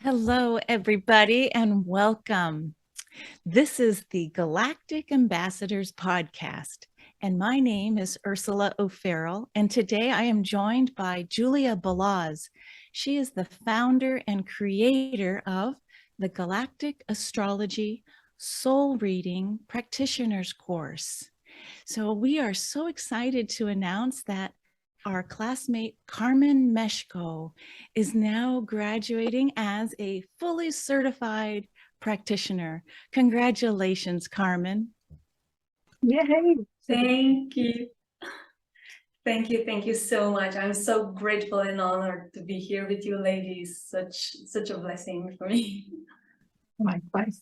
Hello, everybody, and welcome. This is the Galactic Ambassadors podcast, and my name is Ursula O'Farrell, and today I am joined by Julia Balaz. She is the founder and creator of the Galactic Astrology Soul Reading Practitioner's course. So we are so excited to announce that our classmate Karmen Mesko is now graduating as a fully certified practitioner. Congratulations, Karmen. Yay! Thank you. Thank you so much. I'm so grateful and honored to be here with you ladies. Such a blessing for me. Likewise.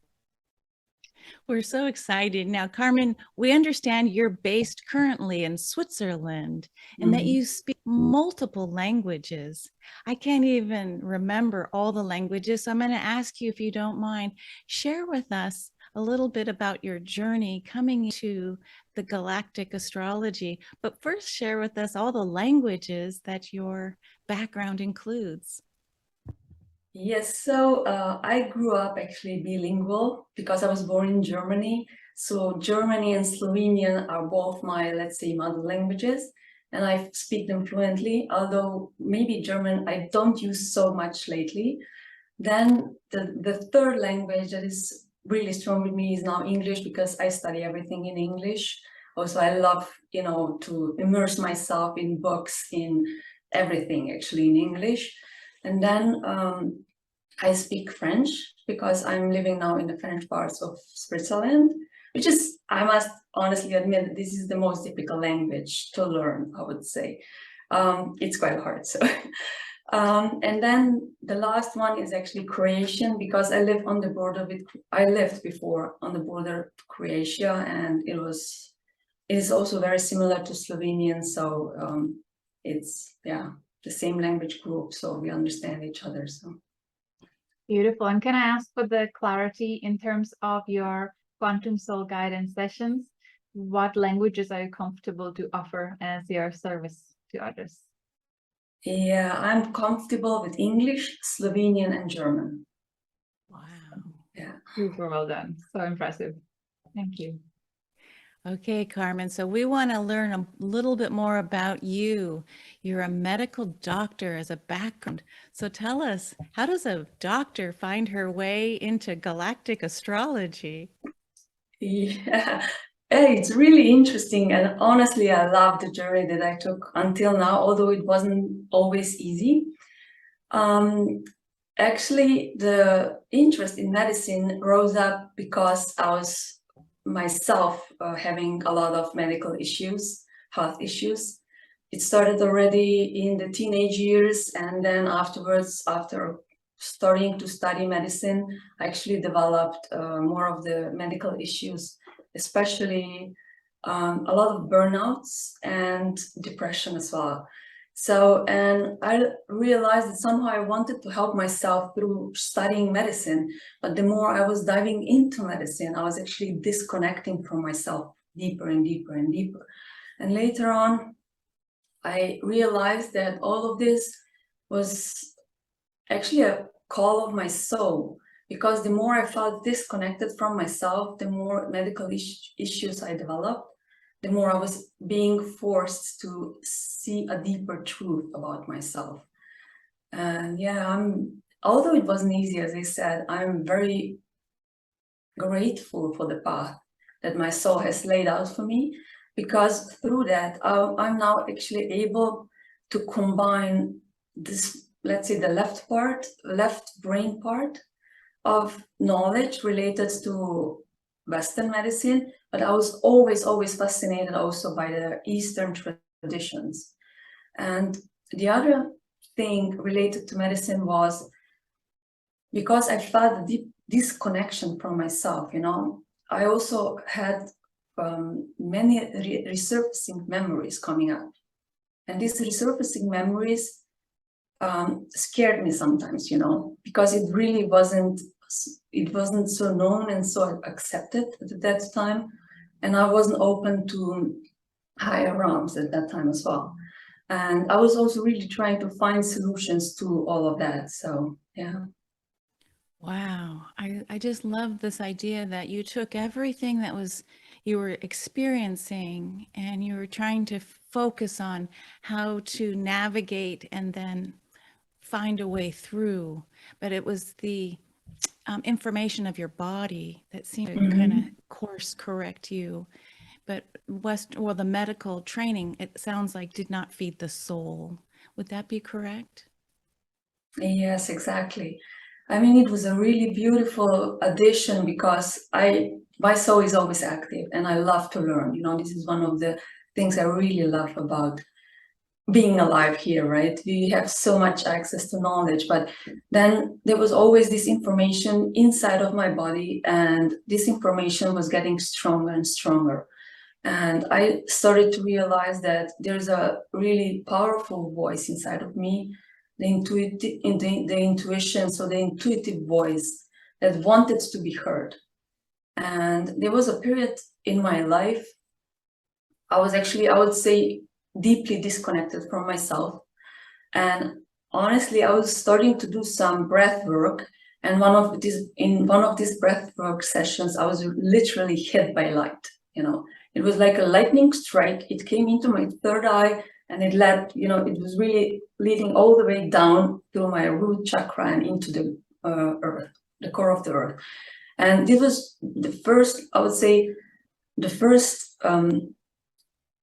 We're so excited. Now, Karmen, we understand you're based currently in Switzerland and that you speak multiple languages. I can't even remember all the languages, so I'm going to ask you, if you don't mind, share with us a little bit about your journey coming to the Galactic Astrology. But first, share with us all the languages that your background includes. Yes, so I grew up actually bilingual because I was born in Germany. So Germany and Slovenian are both my, let's say, mother languages, and I speak them fluently, although maybe German I don't use so much lately. Then the third language that is really strong with me is now English, because I study everything in English. Also, I love, to immerse myself in books, in everything actually in English. And then I speak French because I'm living now in the French parts of Switzerland, which is, I must honestly admit, this is the most difficult language to learn, I would say. It's quite hard. So. And then the last one is actually Croatian, because I lived before on the border to Croatia, and it is also very similar to Slovenian. So it's, the same language group, so we understand each other. So Beautiful. And can I ask for the clarity in terms of your quantum soul guidance sessions? What languages are you comfortable to offer as your service to others? Yeah, I'm comfortable with English, Slovenian, and German. Wow. Yeah. Super well done. So impressive. Thank you. Okay, Karmen, so we want to learn a little bit more about you. You're a medical doctor as a background. So tell us, how does a doctor find her way into galactic astrology? Yeah, it's really interesting. And honestly, I love the journey that I took until now, although it wasn't always easy. Actually, the interest in medicine rose up because I was myself having a lot of medical issues, health issues. It started already in the teenage years, and then afterwards, after starting to study medicine, I actually developed more of the medical issues, especially a lot of burnouts and depression as well. So, and I realized that somehow I wanted to help myself through studying medicine, but the more I was diving into medicine, I was actually disconnecting from myself deeper and deeper and deeper. And later on, I realized that all of this was actually a call of my soul, because the more I felt disconnected from myself, the more medical issues I developed, the more I was being forced to see a deeper truth about myself. And yeah, although it wasn't easy, as I said, I'm very grateful for the path that my soul has laid out for me, because through that, I'm now actually able to combine this, let's say, the left brain part of knowledge related to Western medicine, but I was always fascinated also by the Eastern traditions. And the other thing related to medicine was, because I felt a deep disconnection from myself, I also had many resurfacing memories coming up. And these resurfacing memories scared me sometimes, because it really wasn't, it wasn't so known and so accepted at that time. And I wasn't open to higher realms at that time as well. And I was also really trying to find solutions to all of that. So, yeah. Wow. I just love this idea that you took everything that you were experiencing and you were trying to focus on how to navigate and then find a way through. But it was the information of your body that seemed to kind of course correct you. But the medical training, it sounds like, did not feed the soul. Would that be correct? Yes, exactly. I mean, it was a really beautiful addition because my soul is always active and I love to learn. You know, this is one of the things I really love about being alive here, right? We have so much access to knowledge, but then there was always this information inside of my body, and this information was getting stronger and stronger. And I started to realize that there's a really powerful voice inside of me, the intuition, so the intuitive voice that wanted to be heard. And there was a period in my life, I was actually, I would say, deeply disconnected from myself. And honestly, I was starting to do some breath work. And in one of these breath work sessions, I was literally hit by light. You know, it was like a lightning strike. It came into my third eye, and it led, you know, it was really leading all the way down through my root chakra and into the earth, the core of the earth. And this was the first, I would say, the first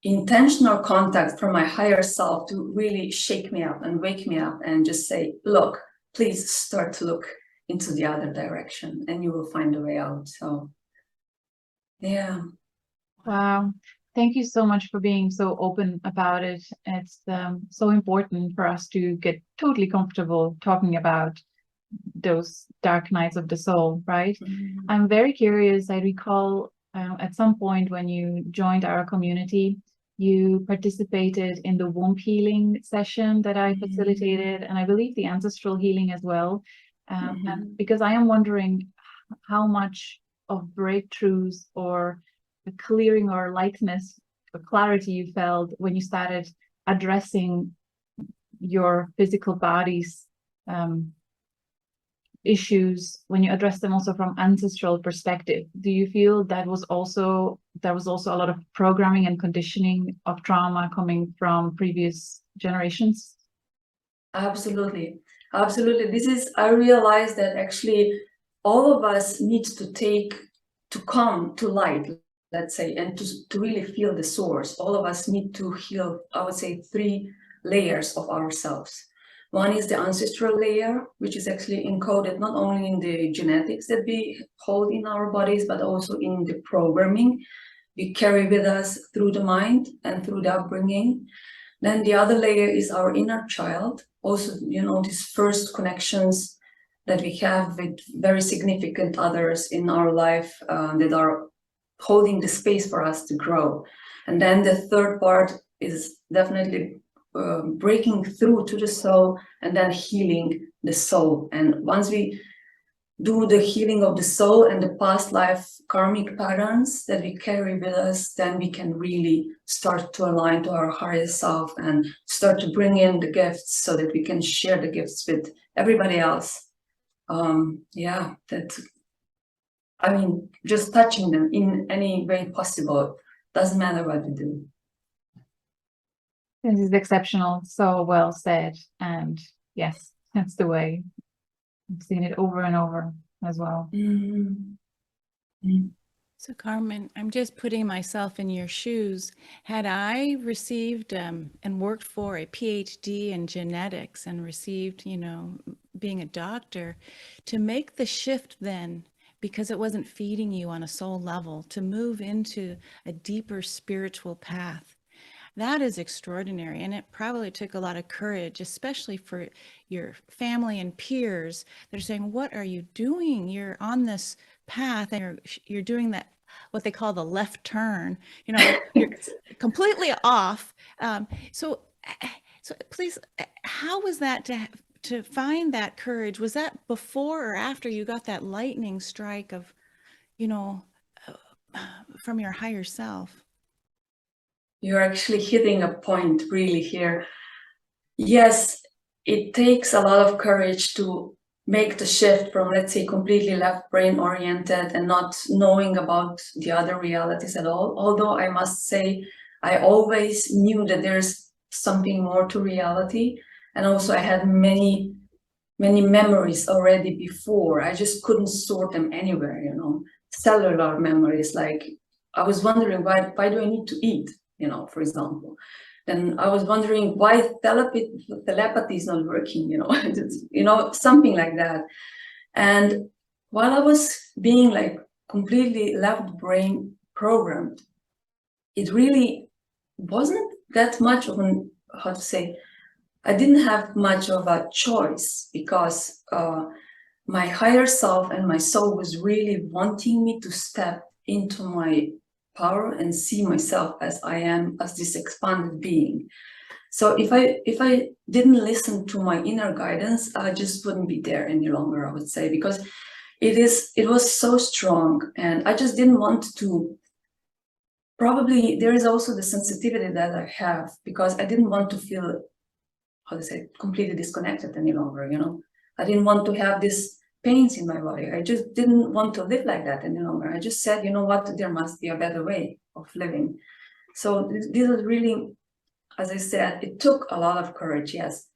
intentional contact from my higher self to really shake me up and wake me up and just say, look, please start to look into the other direction and you will find a way out. So, yeah. Wow. Thank you so much for being so open about it. It's so important for us to get totally comfortable talking about those dark nights of the soul, right? I'm very curious. I recall at some point when you joined our community, you participated in the womb healing session that I facilitated, and I believe the ancestral healing as well. And because I am wondering how much of breakthroughs or the clearing or lightness or clarity you felt when you started addressing your physical body's issues, when you address them also from ancestral perspective. Do you feel there was also a lot of programming and conditioning of trauma coming from previous generations? Absolutely. I realized that actually all of us need to come to light, let's say, and to really feel the source. All of us need to heal, I would say, 3 layers of ourselves. One is the ancestral layer, which is actually encoded not only in the genetics that we hold in our bodies, but also in the programming we carry with us through the mind and through the upbringing. Then the other layer is our inner child. Also, you know, these first connections that we have with very significant others in our life that are holding the space for us to grow. And then the third part is definitely breaking through to the soul and then healing the soul. And once we do the healing of the soul and the past life karmic patterns that we carry with us, then we can really start to align to our higher self and start to bring in the gifts so that we can share the gifts with everybody else. Yeah, I mean, just touching them in any way possible. Doesn't matter what we do. This is exceptional. So well said. And yes, that's the way. I've seen it over and over as well. So Karmen, I'm just putting myself in your shoes. Had I received and worked for a PhD in genetics and received, you know, being a doctor, to make the shift then, because it wasn't feeding you on a soul level, to move into a deeper spiritual path, that is extraordinary. And it probably took a lot of courage, especially for your family and peers. They're saying, what are you doing? You're on this path and you're doing that, what they call the left turn, you know, you're completely off. So please, how was that to find that courage, was that before or after you got that lightning strike of, you know, from your higher self? You're actually hitting a point really here. Yes, it takes a lot of courage to make the shift from, let's say, completely left brain oriented and not knowing about the other realities at all. Although I must say, I always knew that there's something more to reality. And also I had many memories already before. I just couldn't sort them anywhere, you know, cellular memories. Like I was wondering, why do I need to eat, you know, for example. Then I was wondering why telepathy is not working, you know, you know, something like that. And while I was being like completely left brain programmed, it really wasn't that much of an, how to say, I didn't have much of a choice, because my higher self and my soul was really wanting me to step into my power and see myself as I am, as this expanded being. So if I didn't listen to my inner guidance, I just wouldn't be there any longer, I would say, because it was so strong, and I just didn't want to. Probably there is also the sensitivity that I have, because I didn't want to feel, how to say, completely disconnected any longer, you know. I didn't want to have these pains in my body. I just didn't want to live like that any longer. I just said, you know what, there must be a better way of living. So this is really, as I said, it took a lot of courage, yes.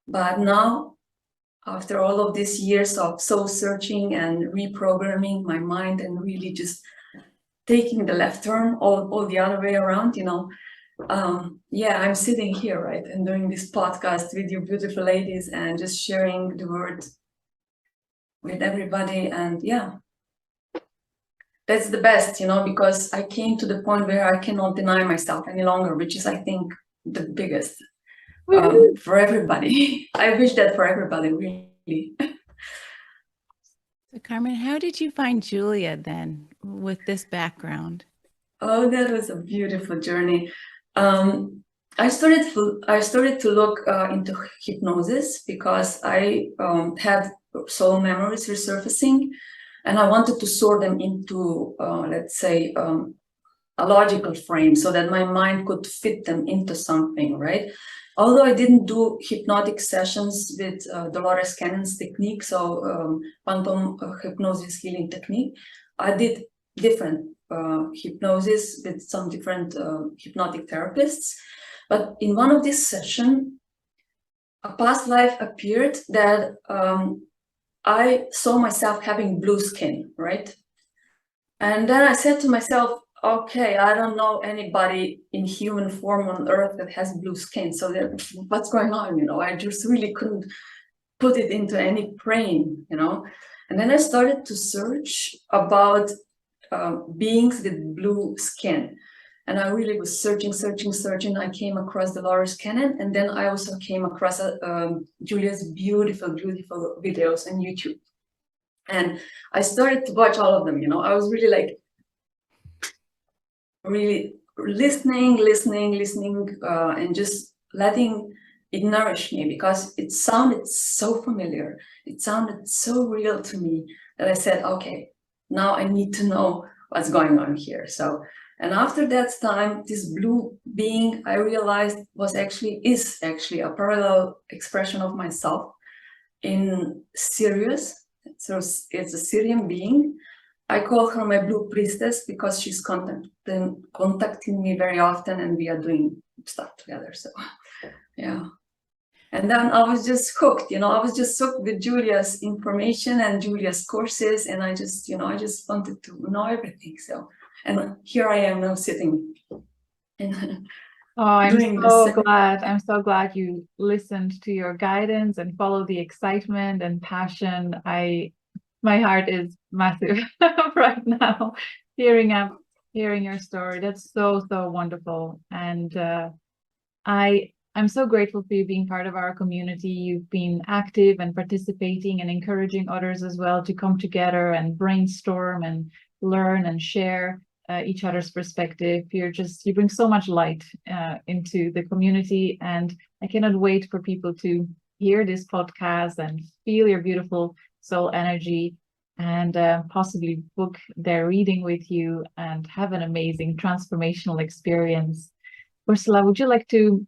But now, after all of these years of soul searching and reprogramming my mind and really just taking the left turn all the other way around, you know, yeah, I'm sitting here, right, and doing this podcast with you beautiful ladies and just sharing the word with everybody. And yeah, that's the best, you know, because I came to the point where I cannot deny myself any longer, which is, I think, the biggest for everybody. I wish that for everybody, really. So Karmen, how did you find Julia then with this background? Oh, that was a beautiful journey. I started to look into hypnosis, because I had soul memories resurfacing, and I wanted to sort them into, let's say, a logical frame, so that my mind could fit them into something, right? Although I didn't do hypnotic sessions with Dolores Cannon's technique, so quantum hypnosis healing technique, I did different hypnosis with some different hypnotic therapists. But in one of these sessions, a past life appeared that I saw myself having blue skin, right? And then I said to myself, okay, I don't know anybody in human form on earth that has blue skin. So what's going on? You know, I just really couldn't put it into any frame, you know. And then I started to search about beings with blue skin. And I really was searching. I came across Dolores Cannon, and then I also came across Julia's beautiful videos on YouTube. And I started to watch all of them, you know. I was really like, really listening, and just letting it nourish me, because it sounded so familiar. It sounded so real to me that I said, okay, now I need to know what's going on here. So, and after that time, this blue being, I realized is actually a parallel expression of myself in Sirius. So it's a Syrian being. I call her my blue priestess, because she's contacting me very often, and we are doing stuff together. So, yeah. And then I was just hooked, you know, I was just hooked with Julia's information and Julia's courses. And I just, you know, I just wanted to know everything. So, and here I am now sitting. And oh, I'm so glad you listened to your guidance and followed the excitement and passion. My heart is massive right now, hearing your story. That's so wonderful. And I'm so grateful for you being part of our community. You've been active and participating and encouraging others as well to come together and brainstorm and learn and share each other's perspective. You bring so much light into the community, and I cannot wait for people to hear this podcast and feel your beautiful soul energy and possibly book their reading with you and have an amazing transformational experience. Ursula, would you like to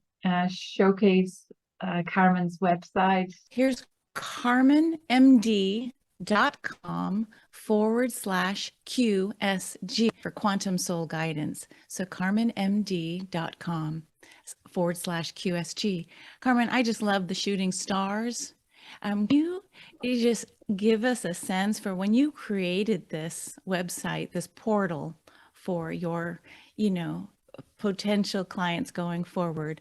showcase Karmen's website? Here's carmenmd.com/QSG for Quantum Soul Guidance. So carmenmd.com/QSG. Karmen, I just love the shooting stars. You just give us a sense for when you created this website, this portal for your, potential clients going forward.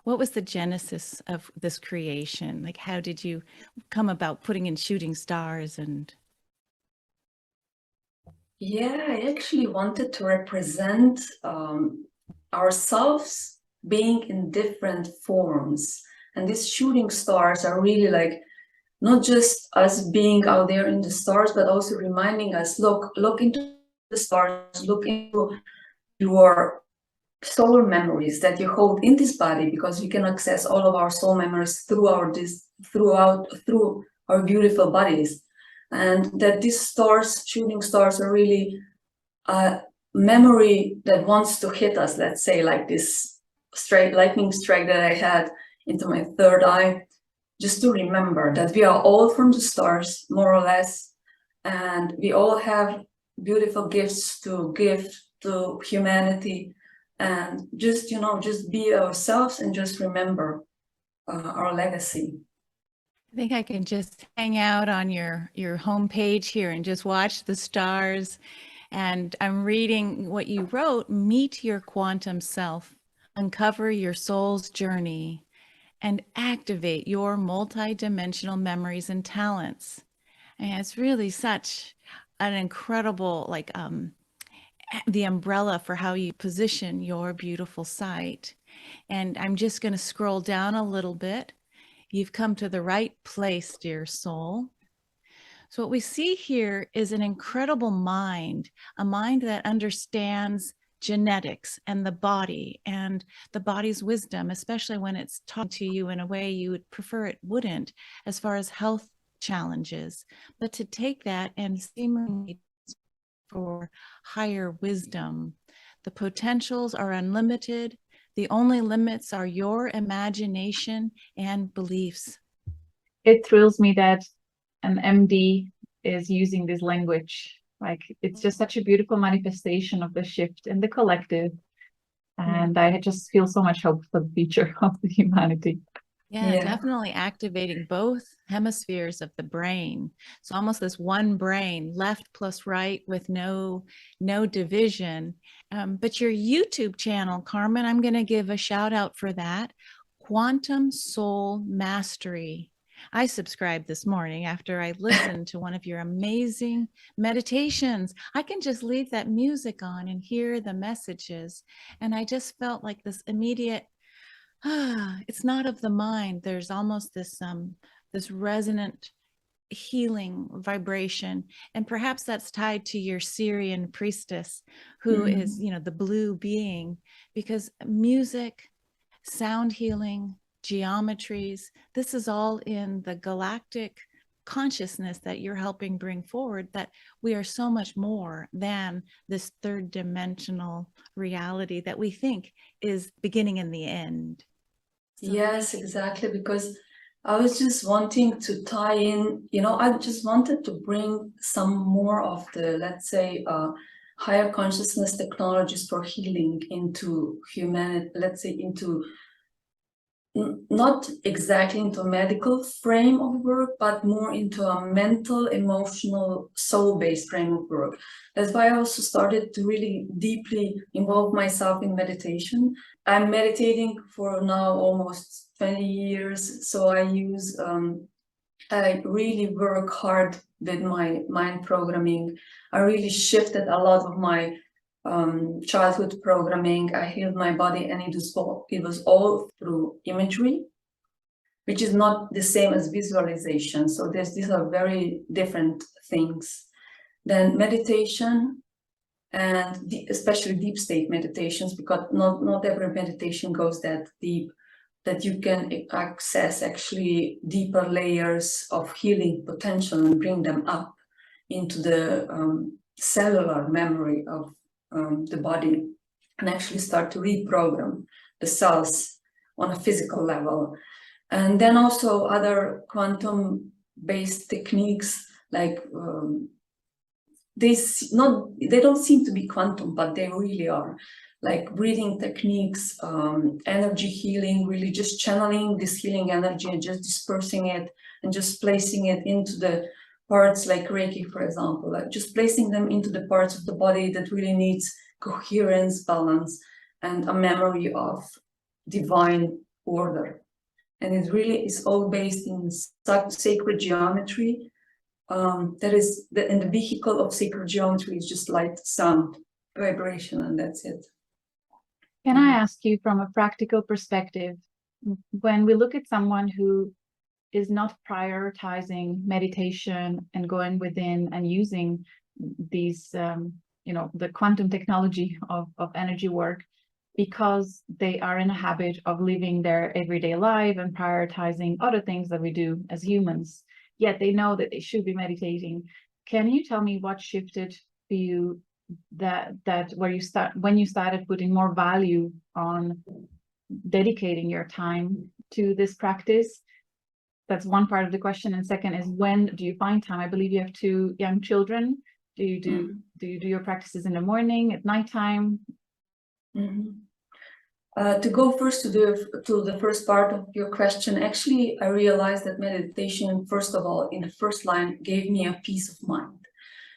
What was the genesis of this creation? Like, how did you come about putting in shooting stars? And yeah, I actually wanted to represent ourselves being in different forms. And these shooting stars are really like not just us being out there in the stars, but also reminding us, look into the stars, look into your soul memories that you hold in this body, because we can access all of our soul memories through our beautiful bodies. And that these stars, shooting stars, are really a memory that wants to hit us, let's say, like this lightning strike that I had into my third eye, just to remember that we are all from the stars, more or less, and we all have beautiful gifts to give to humanity, and just, just be ourselves and just remember our legacy. I think I can just hang out on your homepage here and just watch the stars. And I'm reading what you wrote: meet your quantum self, uncover your soul's journey, and activate your multidimensional memories and talents. And it's really such an incredible, the umbrella for how you position your beautiful site. And I'm just going to scroll down a little bit. You've come to the right place, dear soul. So what we see here is an incredible mind, a mind that understands genetics and the body and the body's wisdom, especially when it's talking to you in a way you would prefer it wouldn't, as far as health challenges, but to take that and seemingly for higher wisdom. The potentials are unlimited. The only limits are your imagination and beliefs. It thrills me that an MD is using this language. Like, it's just such a beautiful manifestation of the shift in the collective. And I just feel so much hope for the future of the humanity. Yeah, definitely activating both hemispheres of the brain. So almost this one brain, left plus right, with no division. But your YouTube channel, Karmen, I'm going to give a shout out for that. Quantum Soul Mastery. I subscribed this morning after I listened to one of your amazing meditations. I can just leave that music on and hear the messages. And I just felt like this immediate, it's not of the mind. There's almost this this resonant healing vibration, and perhaps that's tied to your Syrian priestess, who is, the blue being, because music, sound healing, geometries, this is all in the galactic consciousness that you're helping bring forward, that we are so much more than this third dimensional reality that we think is beginning and the end. So yes, exactly, because I was just wanting to tie in, I just wanted to bring some more of the, let's say, higher consciousness technologies for healing into humanity, let's say, into not exactly into a medical frame of work, but more into a mental, emotional, soul-based frame of work. That's why I also started to really deeply involve myself in meditation. I'm meditating for now almost 20 years, so I really work hard with my mind programming. I really shifted a lot of my childhood programming. I healed my body, and it was all through imagery, which is not the same as visualization. So these are very different things. Then meditation, and especially deep state meditations, because not every meditation goes that deep. that you can access actually deeper layers of healing potential and bring them up into the cellular memory of the body, and actually start to reprogram the cells on a physical level. And then also other quantum-based techniques, like they don't seem to be quantum, but they really are, like breathing techniques, energy healing, really just channeling this healing energy and just dispersing it and just placing it into the parts, like Reiki, for example, like just placing them into the parts of the body that really needs coherence, balance, and a memory of divine order. And it really is all based in sacred geometry. And the vehicle of sacred geometry is just light, sound, vibration, and that's it. Can I ask you, from a practical perspective, when we look at someone who is not prioritizing meditation and going within and using these, the quantum technology of energy work, because they are in a habit of living their everyday life and prioritizing other things that we do as humans, yet they know that they should be meditating. Can you tell me what shifted for you, when you started putting more value on dedicating your time to this practice? That's one part of the question. And second is, when do you find time? I believe you have 2 young children. Do you do your practices in the morning, at nighttime? To go first to the first part of your question, actually, I realized that meditation, first of all, in the first line, gave me a peace of mind.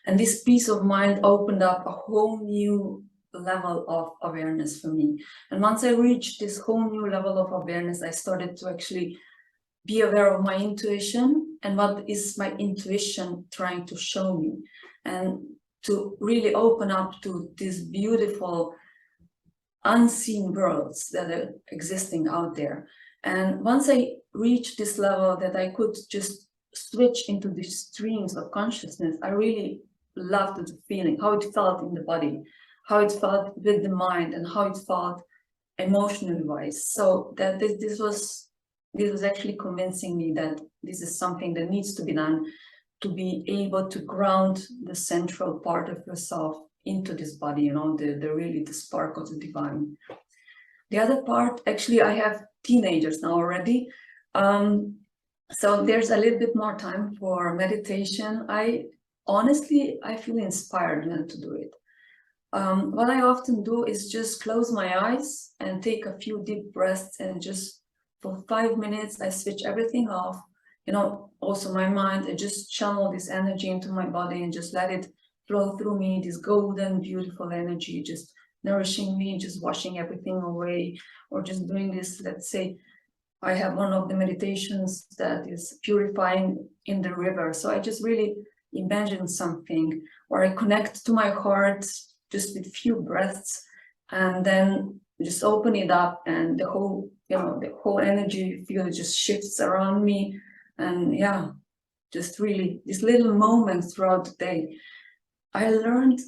And this peace of mind opened up a whole new level of awareness for me. And once I reached this whole new level of awareness, I started to actually be aware of my intuition and what is my intuition trying to show me, and to really open up to these beautiful unseen worlds that are existing out there. And once I reached this level that I could just switch into these streams of consciousness, I really loved the feeling, how it felt in the body, how it felt with the mind, and how it felt emotionally wise. So that this was actually convincing me that this is something that needs to be done, to be able to ground the central part of yourself into this body, the spark of the divine. The other part, actually, I have teenagers now already, so there's a little bit more time for meditation. Honestly, I feel inspired when to do it. What I often do is just close my eyes and take a few deep breaths, and just for 5 minutes, I switch everything off, also my mind, I just channel this energy into my body and just let it flow through me, this golden, beautiful energy, just nourishing me, just washing everything away, or just doing this. Let's say I have one of the meditations that is purifying in the river. So I just really imagine something, or I connect to my heart just with few breaths, and then just open it up, and the whole energy field just shifts around me. And yeah, just really these little moments throughout the day. I learned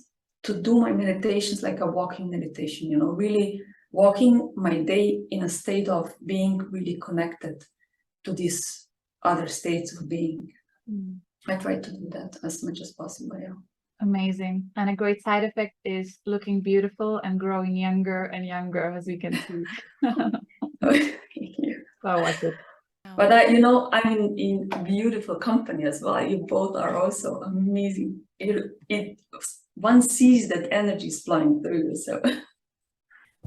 to do my meditations like a walking meditation, really walking my day in a state of being really connected to these other states of being. I try to do that as much as possible. Yeah. Amazing. And a great side effect is looking beautiful and growing younger and younger, as we can see. So what's it? But I'm in beautiful company as well. You both are also amazing. One sees that energy is flowing through you. So.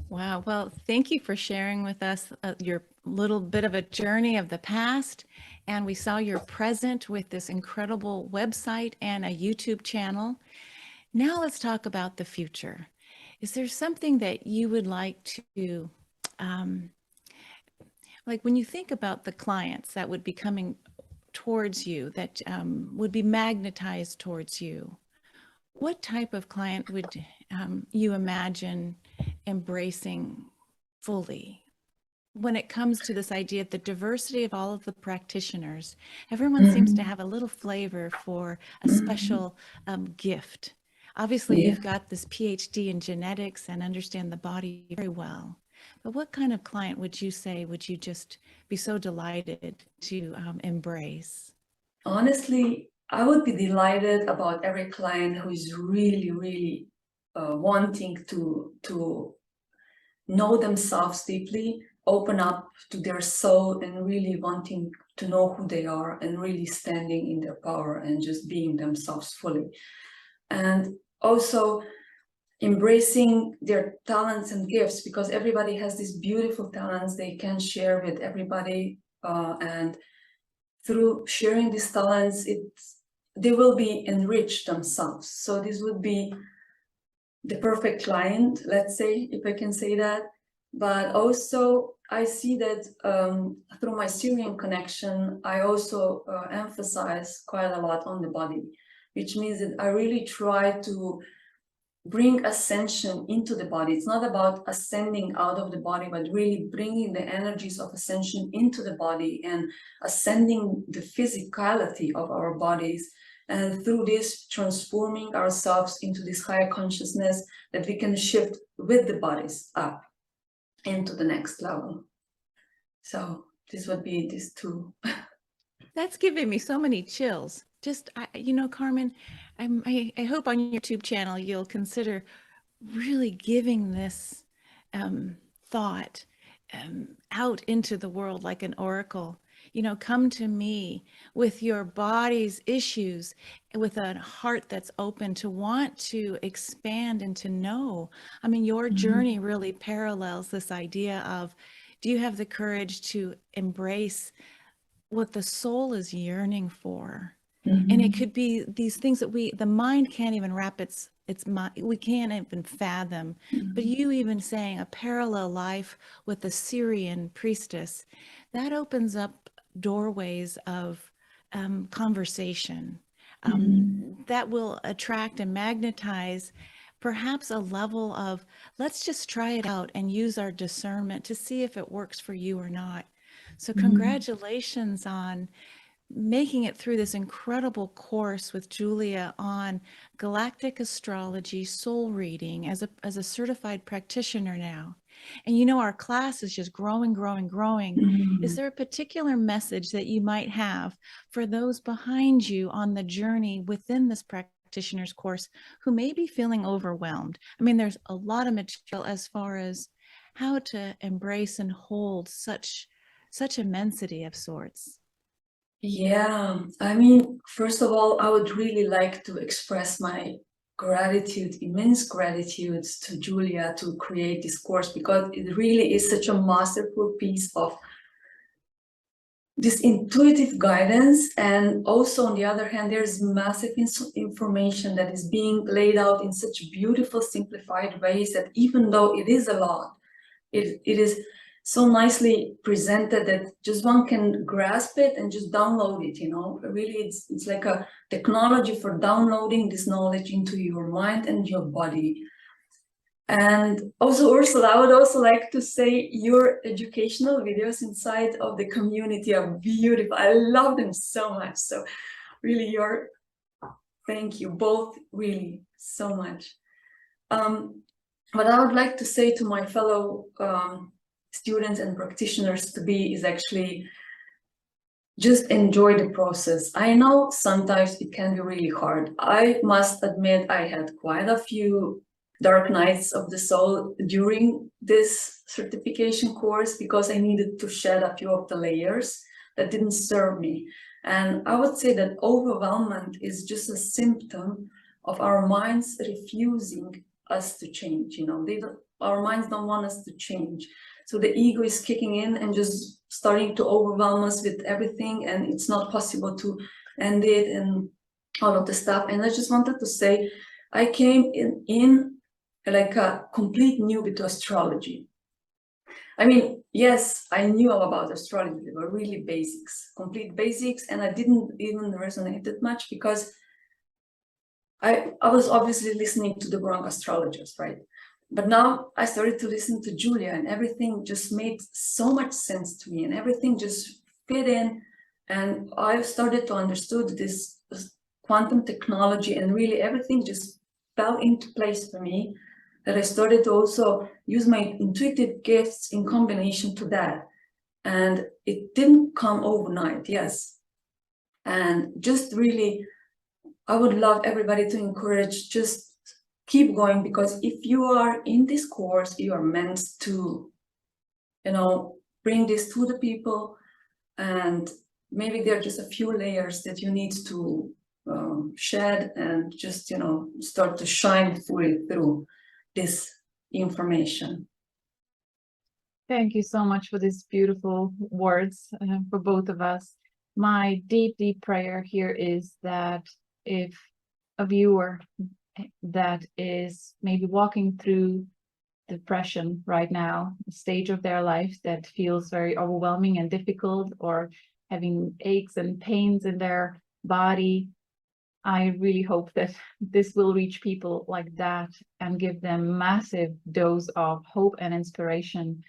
Wow. Well, thank you for sharing with us your little bit of a journey of the past. And we saw your present with this incredible website and a YouTube channel. Now let's talk about the future. Is there something that you would like to, like when you think about the clients that would be coming towards you, that would be magnetized towards you, what type of client would you imagine embracing fully? When it comes to this idea of the diversity of all of the practitioners, everyone seems to have a little flavor for a special gift. Obviously, you've got this PhD in genetics and understand the body very well. But what kind of client would you say would you just be so delighted to embrace? Honestly, I would be delighted about every client who is really, really wanting to know themselves deeply, open up to their soul, and really wanting to know who they are and really standing in their power and just being themselves fully. And also embracing their talents and gifts, because everybody has these beautiful talents they can share with everybody, and through sharing these talents, they will be enriched themselves. So this would be the perfect client, let's say, if I can say that. But also I see that through my Syrian connection, I also emphasize quite a lot on the body, which means that I really try to bring ascension into the body. It's not about ascending out of the body, but really bringing the energies of ascension into the body and ascending the physicality of our bodies, and through this transforming ourselves into this higher consciousness that we can shift with the bodies up into the next level. So this would be these two. That's giving me so many chills. Just, you know, Karmen, I hope on your YouTube channel you'll consider really giving this thought out into the world like an oracle. You know, come to me with your body's issues, with a heart that's open to want to expand and to know. I mean, your journey really parallels this idea of, do you have the courage to embrace what the soul is yearning for? And it could be these things that the mind can't even wrap we can't even fathom. But you even saying a parallel life with the Syrian priestess, that opens up doorways of conversation that will attract and magnetize perhaps a level of, let's just try it out and use our discernment to see if it works for you or not. So congratulations on making it through this incredible course with Julia on Galactic Astrology Soul Reading as a certified practitioner now. And you know, our class is just growing, growing, growing. Is there a particular message that you might have for those behind you on the journey within this practitioner's course who may be feeling overwhelmed? I mean, there's a lot of material as far as how to embrace and hold such immensity of sorts. Yeah, I mean, first of all, I would really like to express my gratitude, immense gratitude to Julia to create this course, because it really is such a masterful piece of this intuitive guidance. And also, on the other hand, there's massive information that is being laid out in such beautiful, simplified ways that even though it is a lot, it is so nicely presented that just one can grasp it and just download it, you know. Really, it's like a technology for downloading this knowledge into your mind and your body. And also, Ursula, I would also like to say your educational videos inside of the community are beautiful. I love them so much. So really, thank you both really so much. What I would like to say to my fellow students and practitioners is actually just enjoy the process. I know sometimes it can be really hard. I must admit I had quite a few dark nights of the soul during this certification course, because I needed to shed a few of the layers that didn't serve me. And I would say that overwhelmment is just a symptom of our minds refusing us to change. You know, our minds don't want us to change. So the ego is kicking in and just starting to overwhelm us with everything, and it's not possible to end it and all of the stuff. And I just wanted to say, I came in like a complete newbie to astrology. I mean, yes, I knew all about astrology. They were really basics, complete basics, and I didn't even resonate that much because I was obviously listening to the wrong astrologers, right? But now I started to listen to Julia, and everything just made so much sense to me, and everything just fit in. And I started to understand this quantum technology, and really everything just fell into place for me. that I started to also use my intuitive gifts in combination to that. And it didn't come overnight, yes. And just really, I would love everybody to encourage, just keep going, because if you are in this course, you are meant to, bring this to the people. And maybe there are just a few layers that you need to shed and just, start to shine fully through this information. Thank you so much for these beautiful words for both of us. My deep, deep prayer here is that if a viewer that is maybe walking through depression right now, a stage of their life that feels very overwhelming and difficult, or having aches and pains in their body, I really hope that this will reach people like that and give them massive dose of hope and inspiration.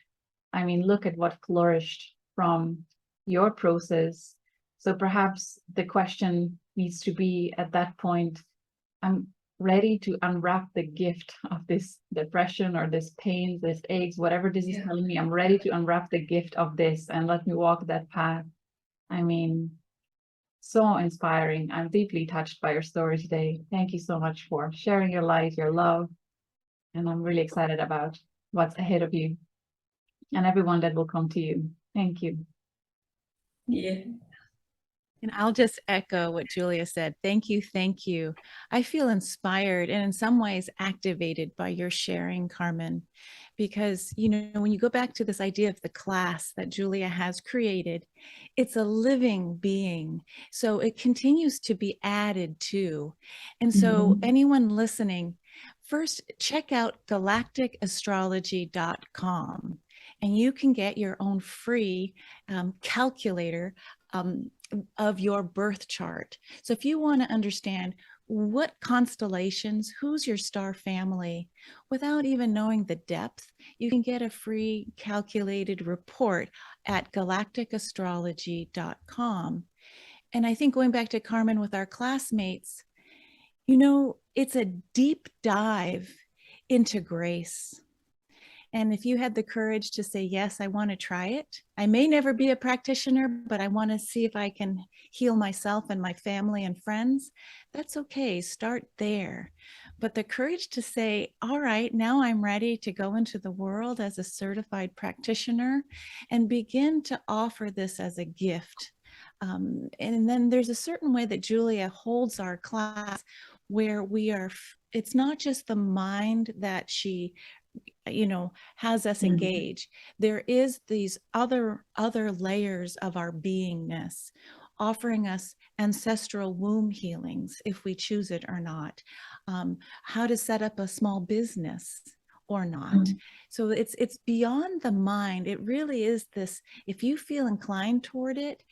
I mean, look at what flourished from your process. So perhaps the question needs to be at that point, I'm ready to unwrap the gift of this depression or this pain, this aches, whatever this is telling me. I'm ready to unwrap the gift of this and let me walk that path. I mean, so inspiring. I'm deeply touched by your story today. Thank you so much for sharing your light, your love. And I'm really excited about what's ahead of you and everyone that will come to you. Thank you. Yeah. And I'll just echo what Julia said. Thank you. Thank you. I feel inspired and in some ways activated by your sharing, Karmen, because, when you go back to this idea of the class that Julia has created, it's a living being. So it continues to be added to. And so anyone listening, first check out galacticastrology.com and you can get your own free calculator of your birth chart. So if you want to understand what constellations, who's your star family, without even knowing the depth, you can get a free calculated report at galacticastrology.com. And I think going back to Karmen with our classmates, it's a deep dive into grace. And if you had the courage to say, yes, I want to try it. I may never be a practitioner, but I want to see if I can heal myself and my family and friends. That's okay. Start there. But the courage to say, all right, now I'm ready to go into the world as a certified practitioner and begin to offer this as a gift. And then there's a certain way that Julia holds our class where it's not just the mind that she has us engage. There is these other layers of our beingness, offering us ancestral womb healings, if we choose it or not, how to set up a small business or not. So it's beyond the mind. It really is this, if you feel inclined toward it,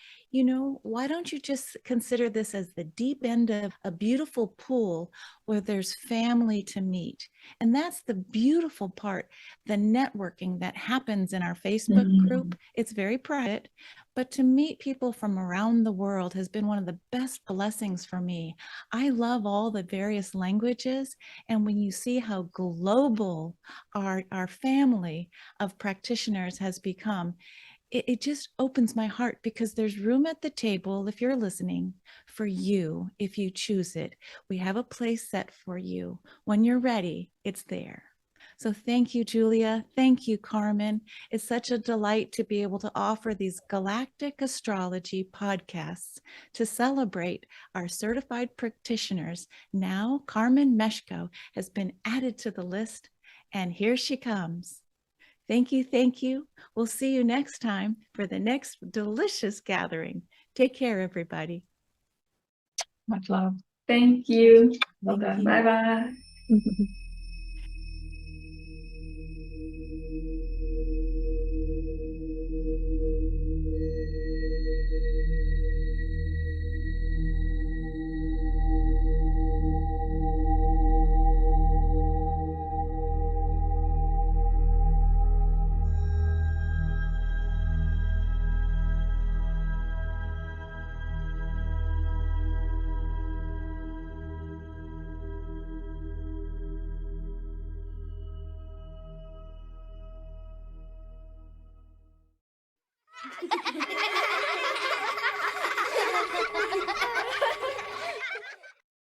why don't you just consider this as the deep end of a beautiful pool where there's family to meet. And that's the beautiful part, the networking that happens in our Facebook group. It's very private, but to meet people from around the world has been one of the best blessings for me. I love all the various languages. And when you see how global our family of practitioners has become, it just opens my heart, because there's room at the table, if you're listening, for you, if you choose it. We have a place set for you. When you're ready, it's there. So thank you, Julia. Thank you, Karmen. It's such a delight to be able to offer these Galactic Astrology podcasts to celebrate our certified practitioners. Now, Karmen Mesko has been added to the list, and here she comes. Thank you. Thank you. We'll see you next time for the next delicious gathering. Take care, everybody. Much love. Thank you. Well done. Bye-bye.